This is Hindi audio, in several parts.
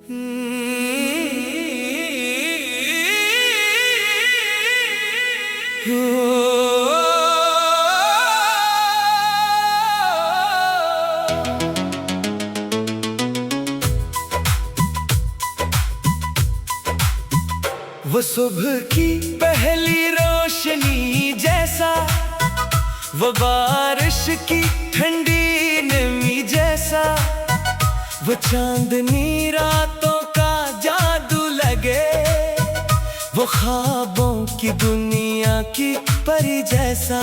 वो सुबह की पहली रोशनी जैसा, वो बारिश की ठंडी नमी जैसा, वो चांदनी रातों का जादू लगे, वो ख्वाबों की दुनिया की परी जैसा।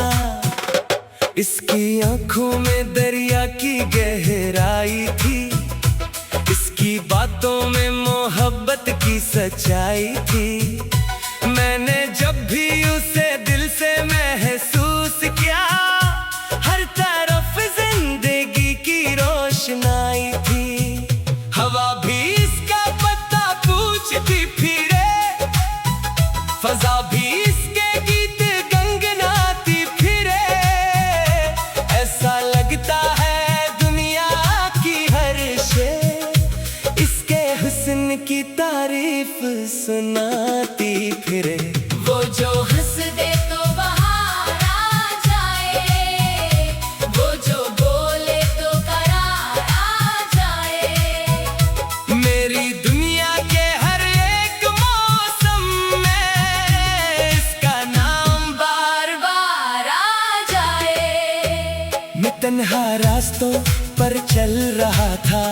इसकी आंखों में दरिया की गहराई थी, इसकी बातों में मोहब्बत की सच्चाई थी। मैंने जब भी उसे दिल से महसूस किया, हर तरफ जिंदगी की रोशनाई थी। हवा भी इसका पता पूछती फिरे, फजा भी इसके गीत गनगनाती फिरे। ऐसा लगता है दुनिया की हर शे इसके हुस्न की तारीफ सुनाती फिरे। वो जो हंस दे तो बाहर आ जाए, वो जो बोले तो करार आ जाए। मेरी दुनिया के हर एक मौसम में इसका नाम बार बार आ जाए। मैं तन्हा रास्तों पर चल रहा था,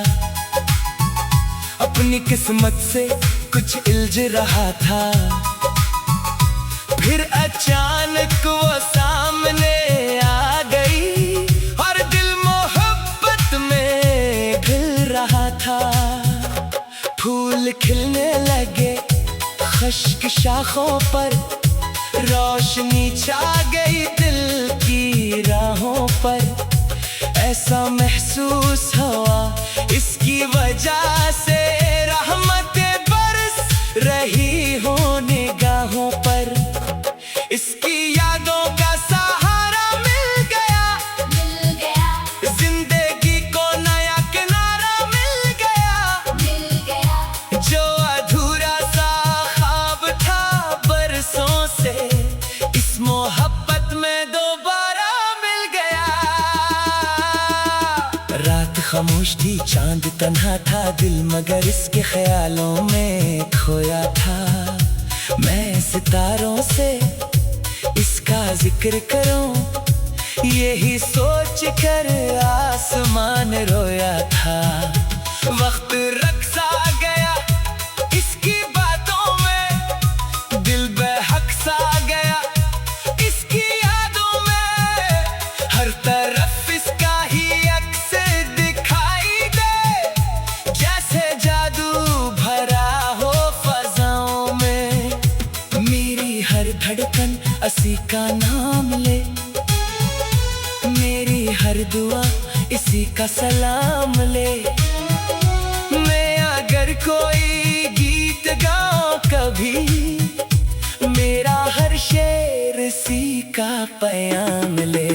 अपनी किस्मत से कुछ इल्झ रहा था। फिर अचानक वो सामने आ गई और दिल मोहब्बत में खिल रहा था। फूल खिलने लगे खुश्क शाखों पर, रोशनी छा गई दिल की राहों पर। ऐसा महसूस हुआ इसकी वजह से रहमतें बरस रही हो निगाहों पर। इसकी यादों का सहारा मिल गया, जिंदगी को नया किनारा मिल गया। जो अधूरा सा ख्वाब था बरसों से, इस मोहब्बत में दोबारा मिल गया। रात खामोश थी, चांद तन्हा था, दिल मगर इसके ख्यालों में खोया था। मैं सितारों से इसका जिक्र करूं, यही सोच कर आसमान रोया था। वक्त रक्स आ गया इसकी बातों में, दिल बहक सा गया इसकी यादों में। हर तरफ इसका ही अक्स दिखाई दे, जैसे जादू भरा हो फजाओं में। मेरी हर धड़कन इसी का नाम ले, मेरी हर दुआ इसी का सलाम ले। मैं अगर कोई गीत गाऊं कभी, मेरा हर शेर इसी का पैगाम ले।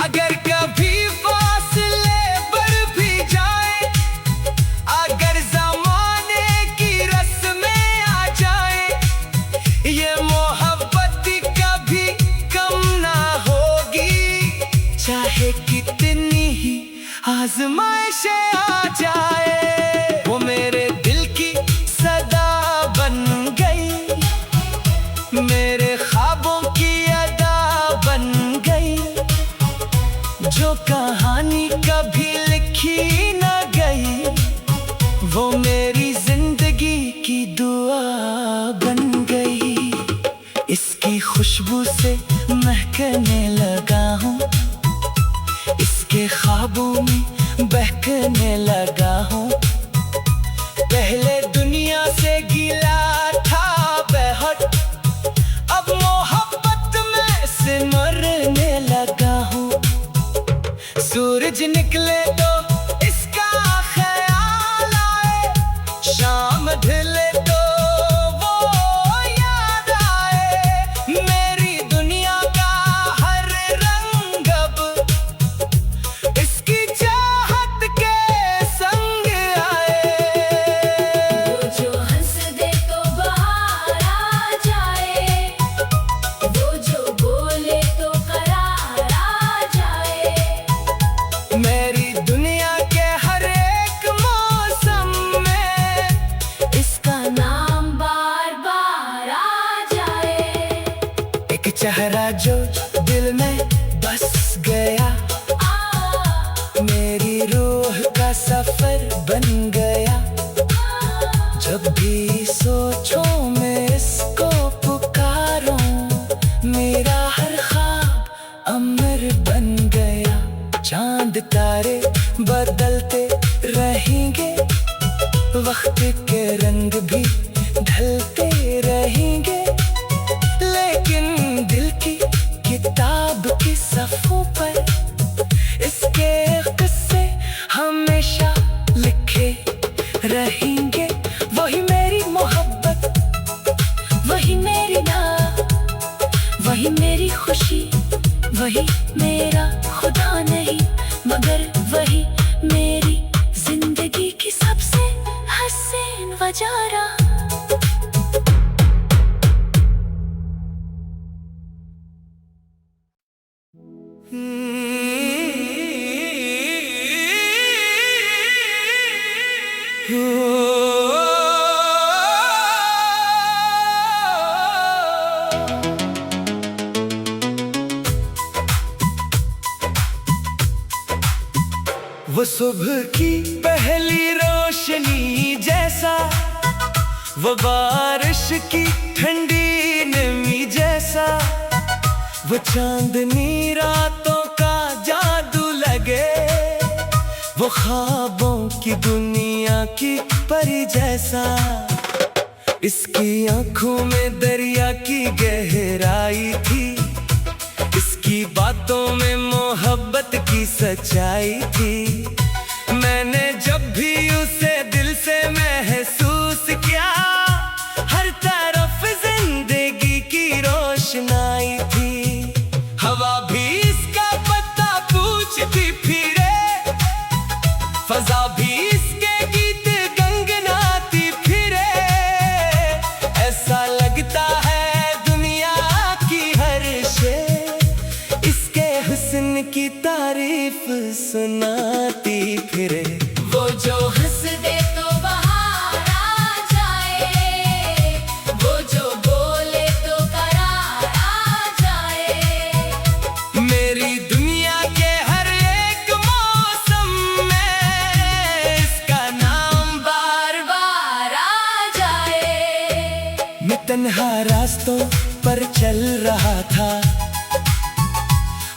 अगर कभी फासले बढ़ भी जाए, अगर ज़माने की रस्में आ जाए, ये मोहब्बत कभी कम ना होगी। चाहे कितनी ही आज़माइशें आ जाए, वो मेरे दिल की सदा बन गई, मेरे ख्वाबों की अदा बन गई। जो कहानी कभी लिखी न गई, वो मेरी जिंदगी की दुआ बन गई। इसकी खुशबू से महकने लगा हूँ, इसके ख्वाबों में बहकने लगा हूँ। पहले दुनिया से गिला था बहुत, अब मोहब्बत में सिमरने लगा हूँ। सूरज निकले तो इसका ख्याल आए, शाम ढले तो वो याद आए। मेरी दुनिया का हर वक्त के रंग भी ढलते रहेंगे, लेकिन दिल की किताब के सफ़ों पर इसके किस्से हमेशा लिखे रहेंगे। वही मेरी मोहब्बत, वही मेरी नात, वही मेरी खुशी, वही मेरा खुदा नहीं मगर वही मेरी जिंदगी की सबसे हसीन वजारा। वो सुबह की पहली रोशनी जैसा, वो बारिश की ठंडी नमी जैसा, वो चांदनी रातों का जादू लगे, वो ख्वाबों की दुनिया की परी जैसा। इसकी आंखों में दरिया की गहराई थी, इसकी बातों में मोहब्बत की सच्चाई थी। मैंने जब भी उसे दिल से महसूस किया, हर तरफ जिंदगी की रोशनाई थी। हवा भी इसका पता पूछती फिरे, फजा भी इसके गीत गंगनाती फिरे। ऐसा लगता है दुनिया की हर शे इसके हुस्न की तारीफ सुनाती फिरे। वो जो हंस दे तो बाहर आ जाए, वो जो बोले तो करार आ जाए। मेरी दुनिया के हर एक मौसम में इसका नाम बार बार आ जाए। मैं तन्हा रास्तों पर चल रहा था,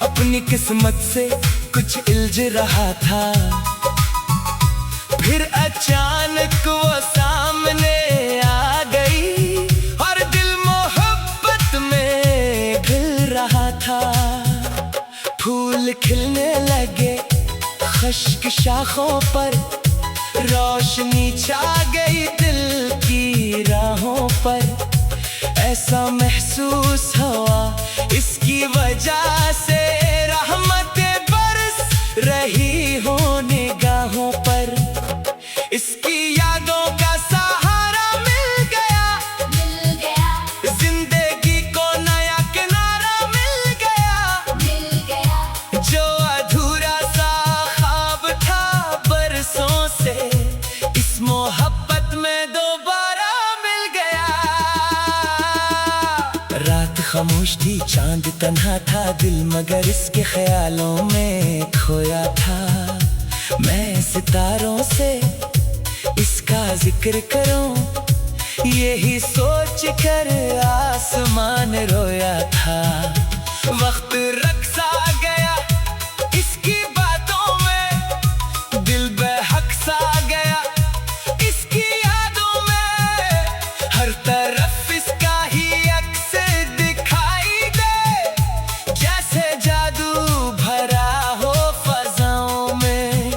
अपनी किस्मत से कुछ इल्झ रहा था। फिर अचानक वो सामने आ गई और दिल मोहब्बत में घिल रहा था। फूल खिलने लगे खुश्क शाखों पर, रोशनी छा गई दिल की राहों पर। ऐसा महसूस हुआ इसकी वजह से रहमतें बरस रही हो निगाहों पर। इसकी यादों का सहारा मिल गया, जिंदगी को नया किनारा मिल गया। जो अधूरा सा ख्वाब था बरसों से, इस मोहब्बत में दोबारा मिल गया। रात खामोश थी, चांद तन्हा था, दिल मगर इसके ख्यालों में खोया था। मैं सितारों से इसका जिक्र करूं, यही सोच कर आसमान रोया था। वक्त रक्स आ गया इसकी बातों में, दिल बेहक सा गया इसकी यादों में। हर तरफ इसका ही अक्स दिखाई दे, जैसे जादू भरा हो फजाओं में।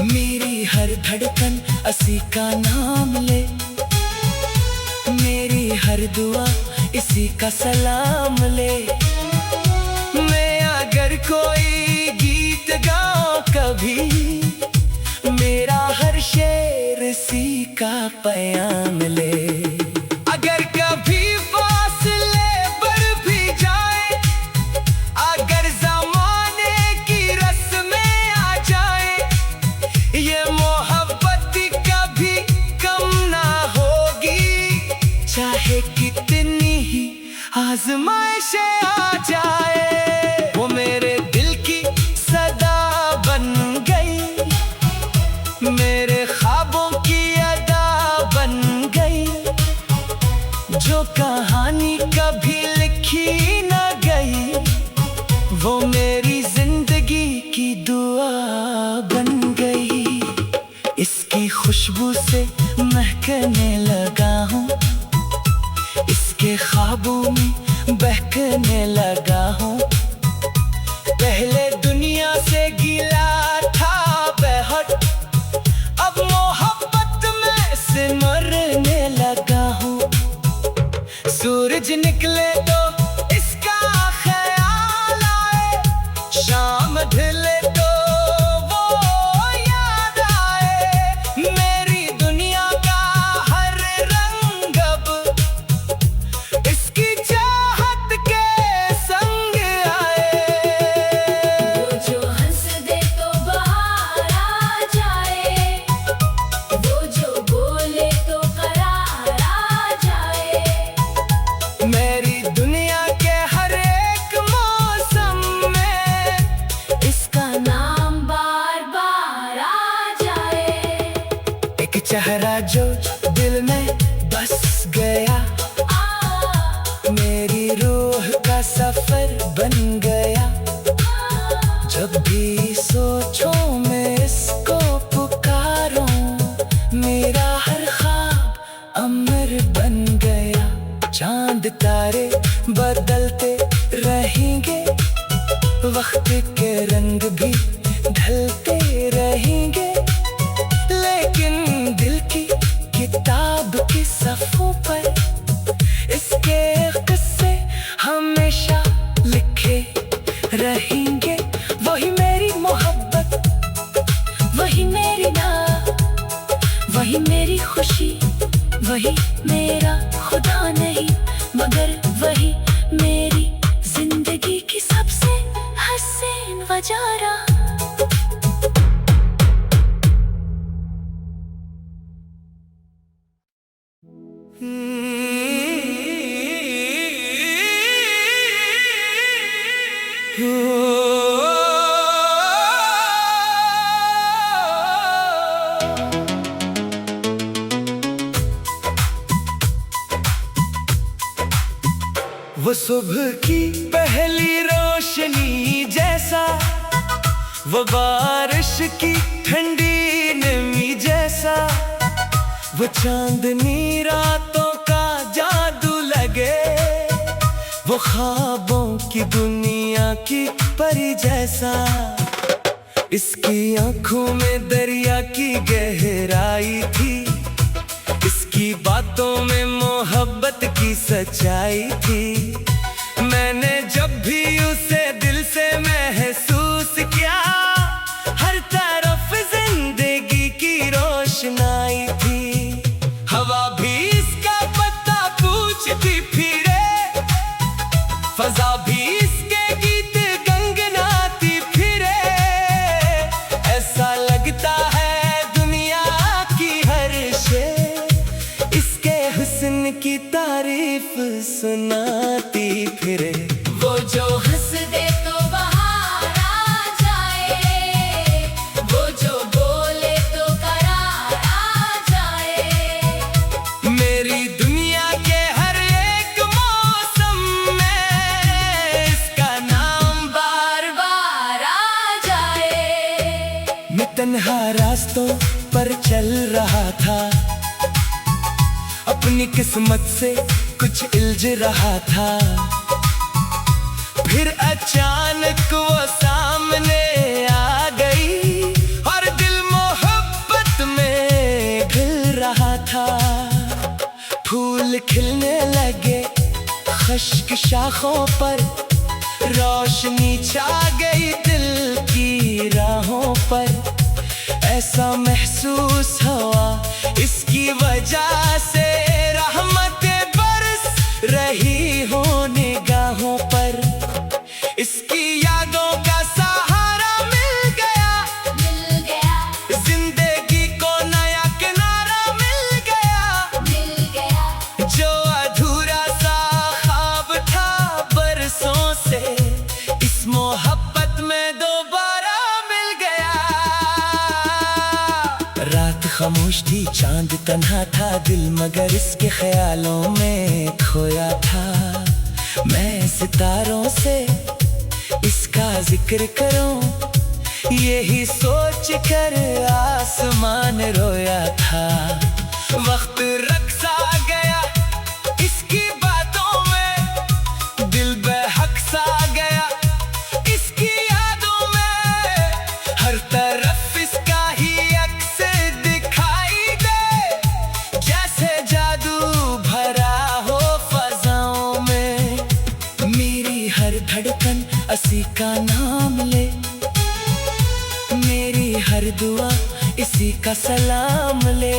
मेरी हर धड़कन इसी का नाम ले, मेरी हर दुआ इसी का सलाम ले। मैं अगर कोई गीत गाऊं कभी, मेरा हर शेर इसी का पैगाम ले। अगर कभी फासले बढ़ भी जाए, अगर ज़माने की रस्में आ जाए, ये मोहब्बत कभी कम ना होगी। चाहे कितनी ही आजमाइशें आ जाए, वो मेरे दिल की सदा बन गई, मेरे ख्वाबों की अदा बन गई। जो कहानी कभी लिखी न गई, वो मेरी जिंदगी की दुआ बन गई। इसकी खुशबू से महकने लगा हूँ, इसके ख्वाबों में बहकने लगा हूँ। पहले दुनिया से गिला था बेहद, अब मोहब्बत में सिमरने लगा हूँ। सूरज निकले तो इसका ख्याल आए, शाम ढले तो वो याद आए। मेरी दुनिया का हर रंग अब इसकी चाहत के संग आए। वो जो हंस दे तो बाहर आ जाए, वो जो बोले तो करार आ जाए। मेरी दुनिया के हर एक मौसम में इसका नाम बार बार आ जाए। एक चेहरा जो दिल में बस गया, मेरी रूह का सफर बन गया। जब भी सोचो मैं इसको पुकारूं, मेरा हर ख्वाब अमर बन गया। चांद तारे बदलते रहेंगे, वक्त के रंग भी ढलते रहेंगे, लेकिन दिल की किताब के सफ़ों पर इसके किस्से हमेशा लिखे रहेंगे। वही मेरी मोहब्बत, वही मेरी नाम, वही मेरी खुशी, वही मेरा खुदा नहीं, मगर वही मेरी जिंदगी की सबसे हसीन वजारा। वो सुबह की पहली रोशनी जैसा, वो बारिश की ठंडी नमी जैसा, वो चांदनी रातों का जादू लगे, वो ख्वाबों की दुनिया की परी जैसा। इसकी आंखों में दरिया की गहराई थी, इसकी बातों में मोहब्बत की सच्चाई थी। मैंने जब भी उसे दिल से महसूस किया, हर तरफ जिंदगी की रोशनाई थी। हवा भी इसका पत्ता पूछती फिरे, फजा भी इसके गीत गंगनाती फिरे। ऐसा लगता है दुनिया की हर शे इसके हुस्न की तारीफ सुनाती फिरे। वो जो हंस दे तो बाहर आ जाए, वो जो बोले तो करार आ जाए। मेरी दुनिया के हर एक मौसम में इसका नाम बार बार आ जाए। मैं तन्हा रास्तों पर चल रहा था, अपनी किस्मत से कुछ इल्झ रहा था। फिर अचानक वो सामने आ गई, और दिल मोहब्बत में घिल रहा था। फूल खिलने लगे खुश्क शाखों पर, रोशनी छा गई दिल की राहों पर। ऐसा महसूस हुआ इसकी वजह से रहमतें बरस रही हो निगाहों पर। इसकी यादों का सहारा मिल गया, जिंदगी को नया किनारा मिल गया। जो अधूरा सा ख्वाब था बरसों से, इस मोहब्बत में दोबारा मिल गया। रात खामोश थी, चांद तन्हा था, दिल मगर इसके ख्यालों में खोया था। मैं सितारों से इसका जिक्र करूं, यही सोच कर आसमान रोया था। वक्त रक्सा गया इसकी बातों में, दिल बहक सा गया इसकी यादों में। हर तरफ इसका ही अक्स दिखाई दे, जैसे जादू भरा हो फजाओं में। मेरी हर धड़कन इसी का नाम ले, मेरी हर दुआ इसी का सलाम ले।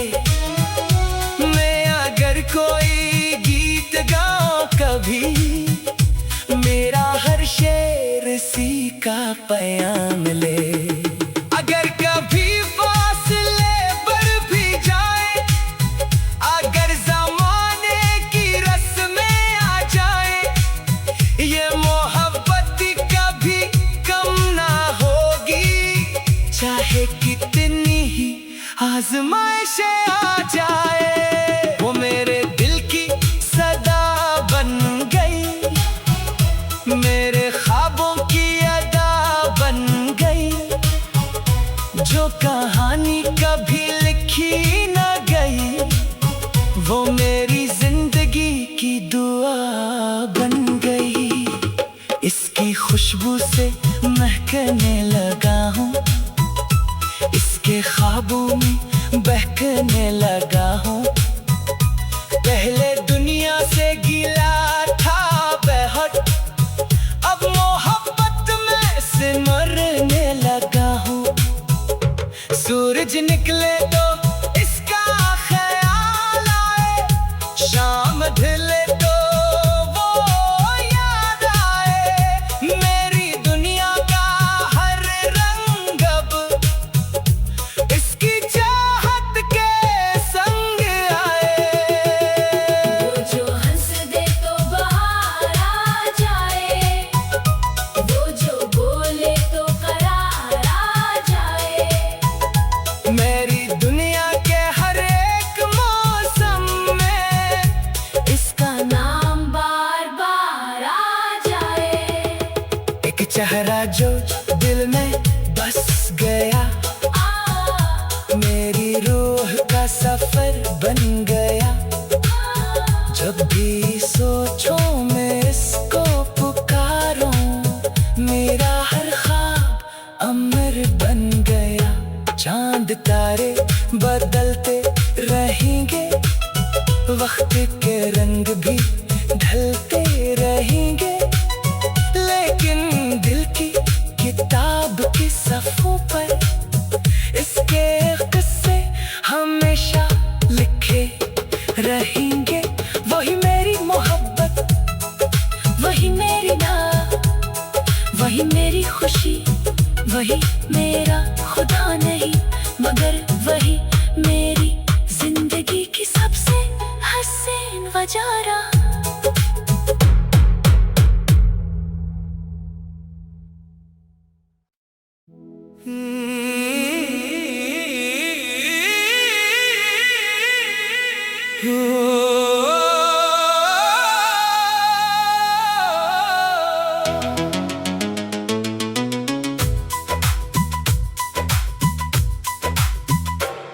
मैं अगर कोई गीत गाऊं कभी, मेरा हर शेर इसी का पैगाम ले। अगर कभी फासले बढ़ भी जाए, अगर ज़माने की रस्में आ जाए, ये मोहब्बत कभी कम ना होगी। चाहे कितनी ही आज़माइशें आ जाए, वो मेरे दिल की सदा बन गई, मेरे ख्वाबों की अदा बन गई। जो कहानी कभी लिखी न गई, वो मेरी जिंदगी की दुआ बन गई। इसकी खुशबू से महकने लगा हूँ, इसके ख्वाबों में बहकने लगा हूँ। पहले दुनिया से गिला था बहुत, अब मोहब्बत में सिमरने लगा हूँ। सूरज निकले तो इसका ख्याल आए, शाम ढले तो वो याद आए। मेरी दुनिया का हर रंग अब इसकी चाहत के संग आए। वो जो हंस दे तो बाहर आ जाए, वो जो बोले तो करार आ जाए। मेरी दुनिया के हर एक मौसम में इसका नाम बार बार आ जाए। एक चेहरा जो दिल में बस गया, मेरी रूह का सफर बन गया। जब भी सोचो मैं इसको पुकारूं, मेरा हर ख्वाब अमर बन गया। चांद तारे बदलते रहेंगे, वक्त के रंग भी ढलते रहेंगे, लेकिन दिल की किताब के सफ़ों पर इसके किस्से हमेशा लिखे रहेंगे। वही मेरी मोहब्बत, वही मेरी नाह, वही मेरी खुशी, वही मेरा खुदा नहीं, मगर वही मेरी जिंदगी की सबसे हसीन वजारा।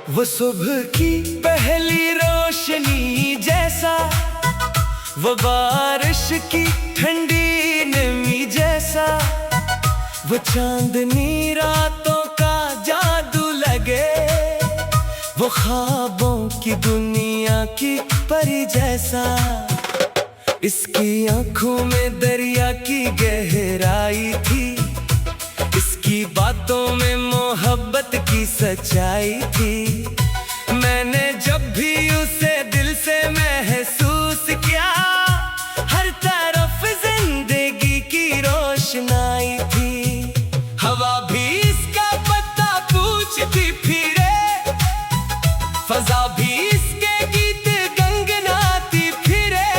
वो सुबह की पहली रोशनी जैसा, वो बारिश की ठंडी नमी जैसा, वो चांदनी रातों का जादू लगे, वो ख्वाबों की दुनिया की परी जैसा। इसकी आंखों में दरिया की गहराई थी, इसकी बातों में मोहब्बत की सच्चाई थी। मैंने जब भी उसे दिल से महसूस किया, हर तरफ जिंदगी की रोशनाई थी। हवा भी इसका पता पूछती फिरे, फजा भी इसके गीत गंगनाती फिरे।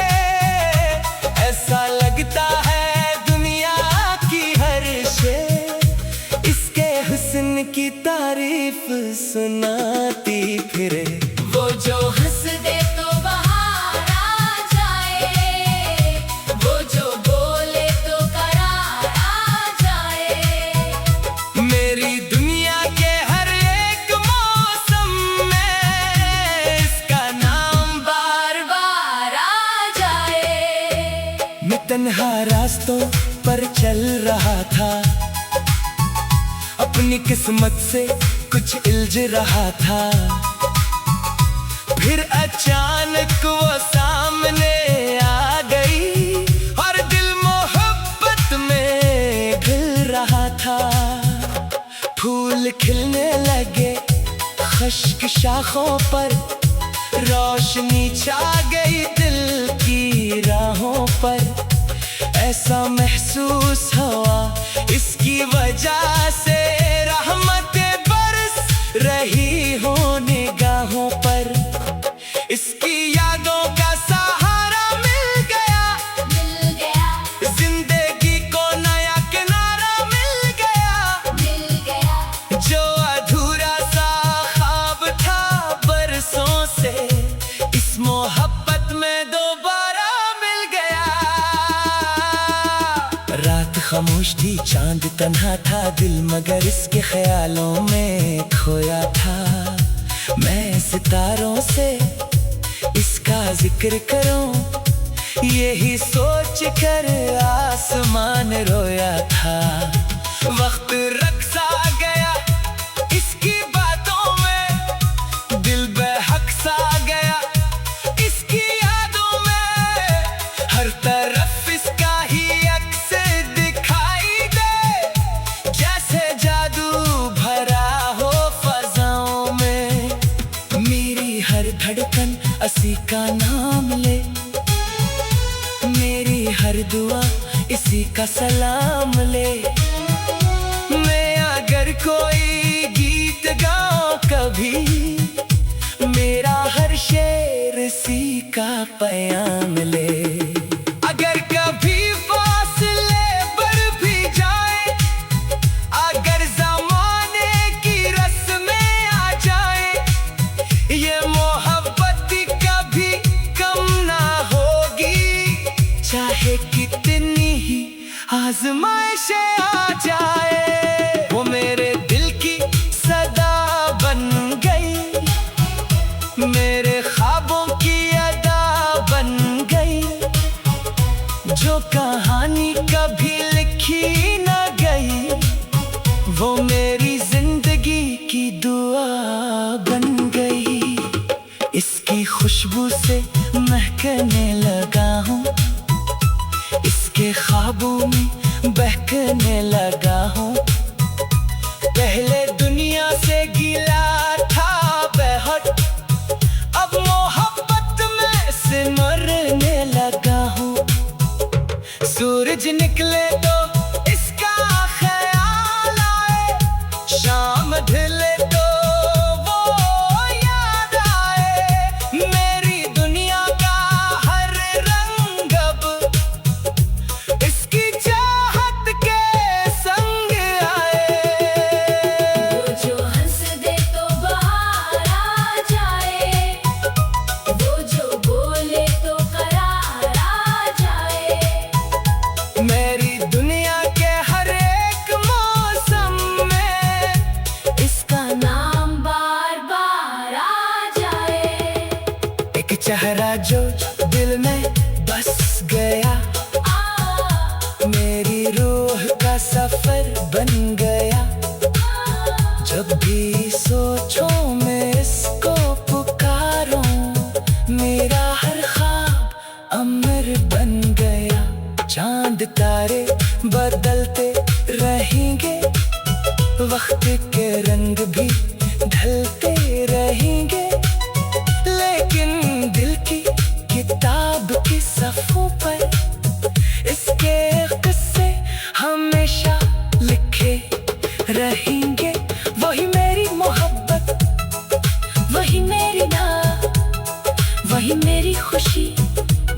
ऐसा लगता है दुनिया की हर शे इसके हुस्न की तारीफ सुनाती फिरे। वो जो हंस दे तो बाहर आ जाए, वो जो बोले तो करार आ जाए। मेरी तन्हा रास्तों पर चल रहा था, अपनी किस्मत से कुछ इल्झ रहा था। फिर अचानक वो सामने आ गई और दिल मोहब्बत में घिल रहा था। फूल खिलने लगे खुश्क शाखों पर, रोशनी छा गई दिल की राहों पर। ऐसा महसूस हुआ इसकी वजह से रहमतें बरस रही हो निगाहों पर। इसकी यादों का सहारा मिल गया, जिंदगी को नया किनारा मिल गया। जो अधूरा सा ख्वाब था बरसों से, इस मोहब्बत में दोबारा मिल गया। रात खामोश थी, चांद तन्हा था, दिल मगर इसके ख्यालों में खोया था। मैं सितारों से इसका जिक्र करूं, यही सोच कर आसमान रोया था। वक्त रक्स आ गया इसकी बातों में, दिल बेहक सा गया इसकी यादों में। हर तरफ इसका ही अक्स दिखाई दे, जैसे जादू भरा हो फजाओं में। मेरी हर धड़कन इसी का नाम ले, मेरी हर दुआ इसी का सलाम ले। मैं अगर कोई गीत गाऊं कभी, मेरा हर शेर इसी का पैगाम ले। अगर कभी फासले बढ़ भी जाए, अगर ज़माने की रस्में आ जाए, ये मोहब्बत कभी कम ना होगी। चाहे कितनी ही आजमाइशें आ जाए, वो मेरे दिल की सदा बन गई, मेरे ख्वाबों की अदा बन गई। जो कहानी कभी लिखी न गई, वो मेरी जिंदगी की दुआ बन गई। इसकी खुशबू से महकने लगा हूँ, इसके ख्वाबों में बहकने लगा हूँ। पहले दुनिया से गिला था बेहद, अब मोहब्बत में सिमरने लगा हूँ। सूरज निकले तो इसका ख्याल आए, शाम ढले तो वो याद आए। मेरी दुनिया का हर रंग अब इसकी चाहत के संग आए। वो जो हंस दे तो बाहर आ जाए, वो जो बोले तो करार आ जाए। मेरी दुनिया के हर एक मौसम में इसका नाम बार बार आ जाए। एक चेहरा जो दिल में बस गया, मेरी रूह का सफर बन गया। जब भी सोचो मैं इसको पुकारूं, मेरा हर ख्वाब अमर बन गया। चांद तारे बदलते रहेंगे, वक्त के रंग भी ढलते रहेंगे, लेकिन दिल की किताब के सफ़ों पर इसके किस्से हमेशा लिखे रहेंगे। वही मेरी मोहब्बत, वही मेरी नात, वही मेरी खुशी,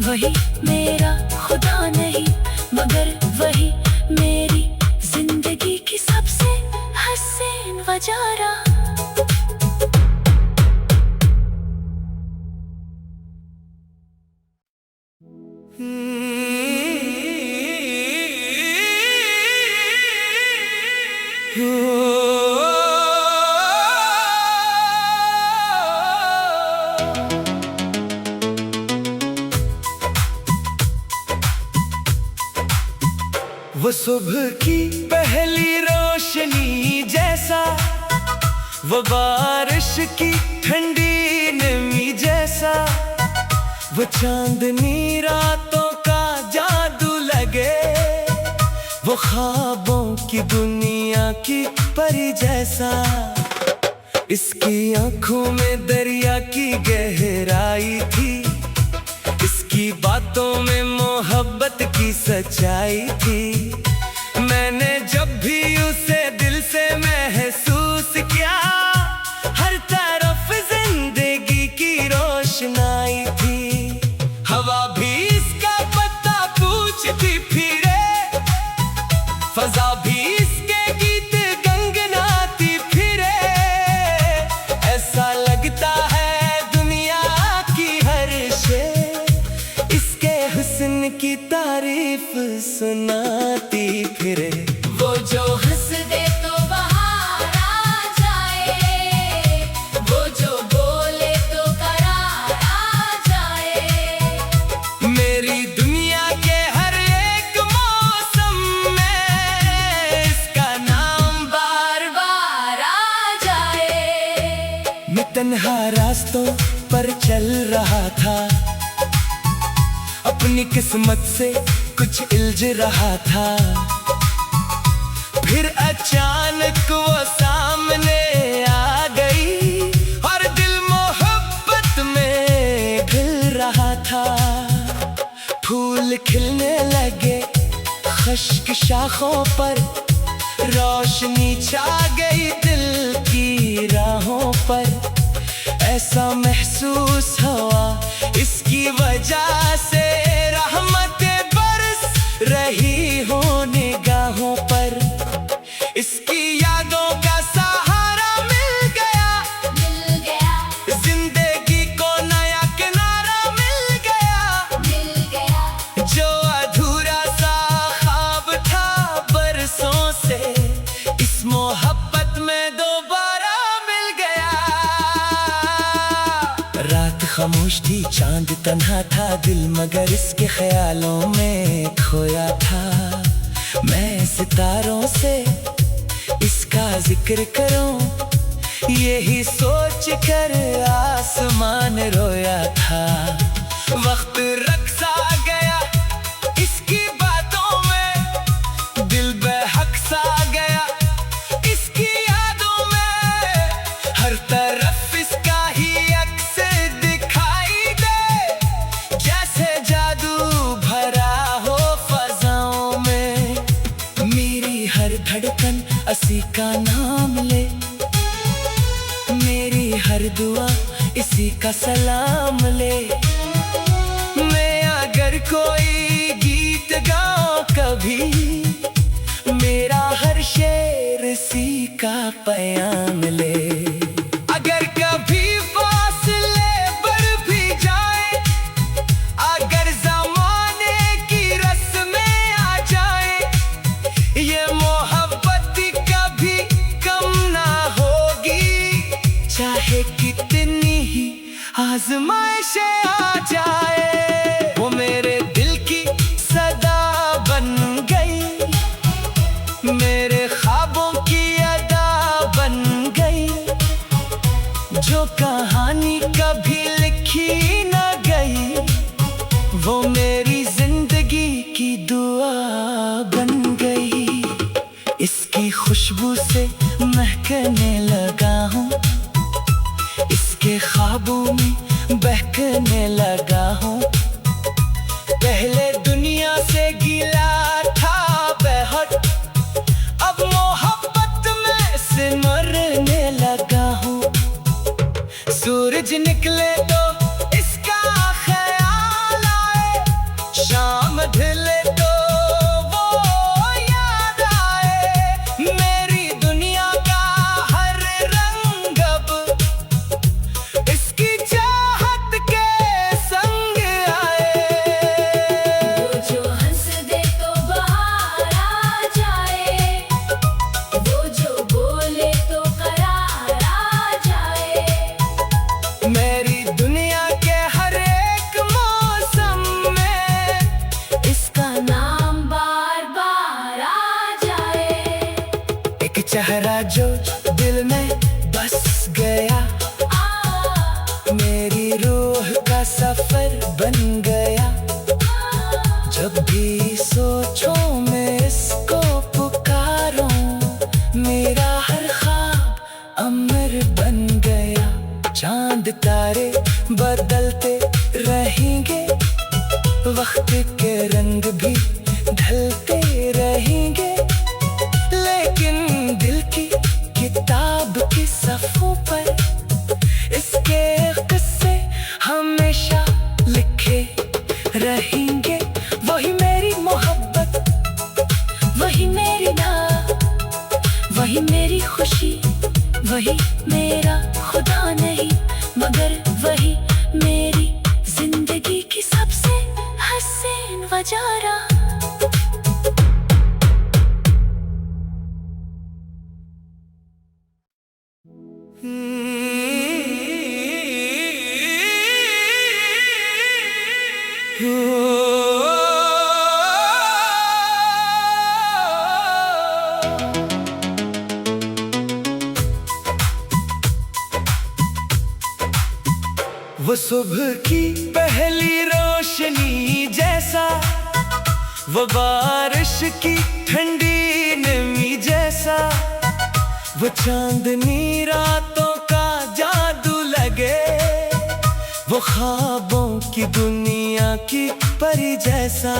वही मेरा खुदा नहीं, मगर वही मेरी जिंदगी की सबसे हसीन वजारा। वो सुबह की पहली रोशनी जैसा, वो बारिश की ठंडी नमी जैसा, वो चांदनी रातों का जादू लगे, वो ख्वाबों की दुनिया की परी जैसा। इसकी आंखों में दरिया की गहराई थी, इसकी बातों में मोहब्बत की सच्चाई थी। मैंने जब भी उसे दिल से महसूस किया, हर तरफ जिंदगी की रोशनाई थी। हवा भी इसका पता पूछती फिरे, फजा भी इसके गीत गनगनाती फिरे। ऐसा लगता है दुनिया की हर शे इसके हुस्न की तारीफ सुनाती फिरे। वो जो हंस दे तो बाहर आ जाए, वो जो बोले तो करार आ जाए। मेरी दुनिया के हर एक मौसम में इसका नाम बार बार आ जाए। मैं तन्हा रास्तों पर चल रहा था, अपनी किस्मत से कुछ इल्झ रहा था। फिर अचानक वो सामने आ गई और दिल मोहब्बत में खिल रहा था। फूल खिलने लगे खुश्क शाखों पर, रोशनी छा गई दिल की राहों पर। ऐसा महसूस हुआ इसकी वजह से रहमतें बरस रही हो निगाहों पर। इसकी यादों का सहारा मिल गया, जिंदगी को नया किनारा मिल गया। जो अधूरा सा ख्वाब था बरसों से, इस मोहब्बत में दोबारा मिल गया। रात खामोश थी, चांद तन्हा था, दिल मगर इसके ख्यालों में खोया था। मैं सितारों से इसका जिक्र करूं, यही सोच कर आसमान रोया था। वक्त रक्सा गया इसकी बातों में, दिल बहक सा गया इसकी यादों में। हर तरफ इसका ही अक्स दिखाई दे, जैसे जादू भरा हो फजाओं में। मेरी हर धड़कन इसी का नाम ले, मेरी हर दुआ इसी का सलाम ले। मैं अगर कोई गीत गाऊं कभी, मेरा हर शेर इसी का पैगाम ले। अगर कभी फासले बढ़ भी जाए, अगर ज़माने की रस्में आ जाए, ये मोहब्बत कभी कम ना होगी। चाहे कितनी ही आजमाइशें आ जाए, वो मेरे दिल की सदा बन गई, मेरे ख्वाबों की अदा बन गई। जो कहानी कभी लिखी न गई, वो मेरी जिंदगी की दुआ बन गई। इसकी खुशबू से महकने लगा हूँ, इसके ख्वाबों में बहकने लगा हूँ। पहले दुनिया से गिला था बहुत, अब मोहब्बत में सिमरने लगा हूँ। सूरज निकले तो इसका ख्याल आए, शाम ढले तो वो याद आए। मेरी दुनिया का हर रंग अब इसकी चाहत के संग बदलते रहेंगे, वक्त के रंग भी ढलते रहेंगे, लेकिन दिल की किताब के सफ़ों पर इसके किस्से हमेशा लिखे रहेंगे। वही मेरी मोहब्बत, वही मेरी नाह, वही मेरी खुशी, वही मेरा खुदा नहीं, मगर वही मेरी जिंदगी की सबसे हसीन वजारा। वो सुबह की पहली रोशनी जैसा, वो बारिश की ठंडी नमी जैसा, वो चांदनी रातों का जादू लगे, वो ख्वाबों की दुनिया की परी जैसा।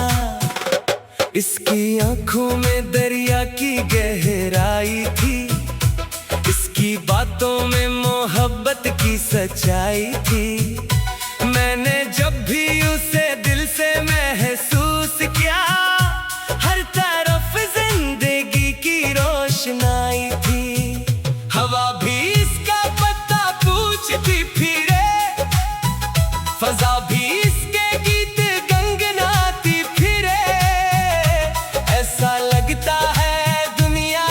इसकी आंखों में दरिया की गहराई थी, इसकी बातों में मोहब्बत की सच्चाई थी। मैंने जब भी उसे दिल से महसूस किया, हर तरफ जिंदगी की रोशनाई थी। हवा भी इसका पता पूछती फिरे, फजा भी इसके गीत गनगनाती फिरे। ऐसा लगता है दुनिया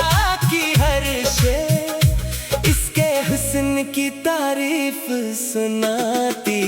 की हर शे इसके हुस्न की तारीफ सुनाती